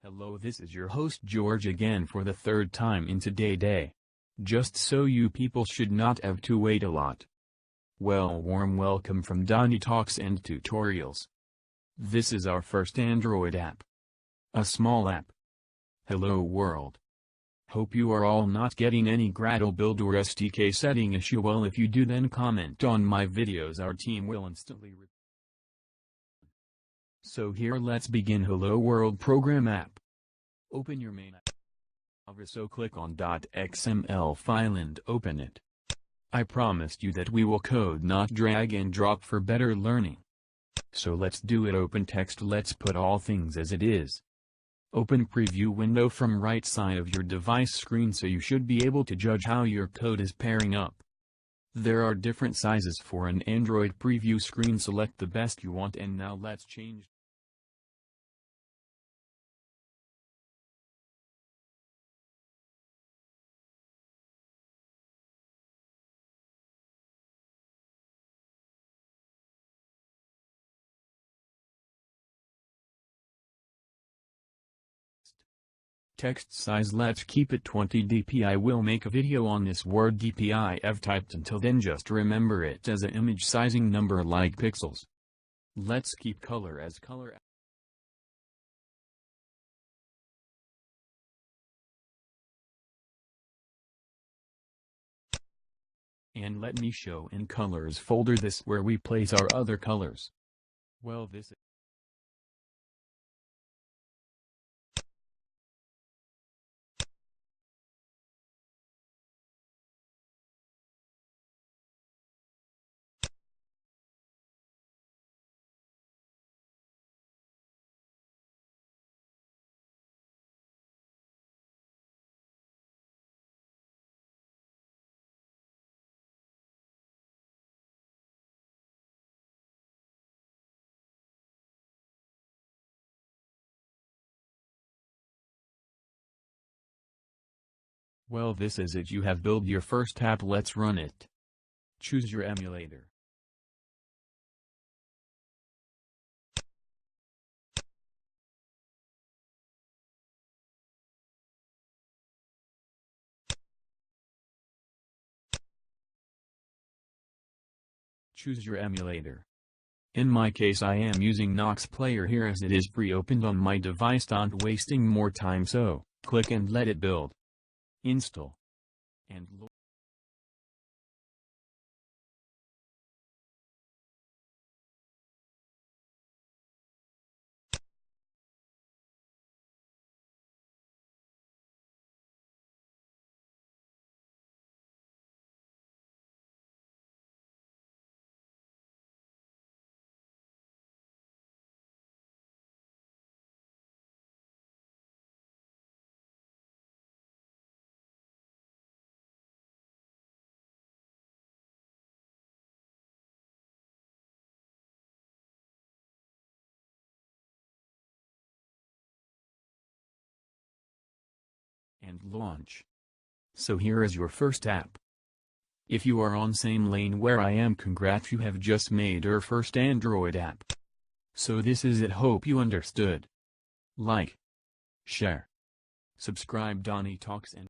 Hello, this is your host George again for the third time in today's day. Just so you people should not have to wait a lot. Well, warm welcome from Donnie Talks and Tutorials. This is our first Android app. A small app. Hello world. Hope you are all not getting any Gradle build or SDK setting issue. Well, if you do, then comment on my videos, our team will instantly So here let's begin. Hello world program app. Open your main app. So click on .xml file and open it. I promised you that we will code not drag and drop for better learning. So let's do it. Open text. Let's put all things as it is. Open preview window from right side of your device screen, so you should be able to judge how your code is pairing up. There are different sizes for an Android preview screen. Select the best you want, and now let's change. Text size, let's keep it 20 dp. I will make a video on this word dp I have typed. Until then, just remember it as an image sizing number like pixels. Let's keep color as color. And let me show in colors folder this where we place our other colors. Well, this Well, this is it. You have built your first app. Let's run it. Choose your emulator. Choose your emulator. In my case, I am using Nox Player here as it is pre-opened on my device. Not wasting more time, so click and let it build. Install. And launch. So here is your first app. If you are on same lane where I am, congrats, you have just made your first Android app. So this is it. Hope you understood. Like, share, subscribe Donnie Talks and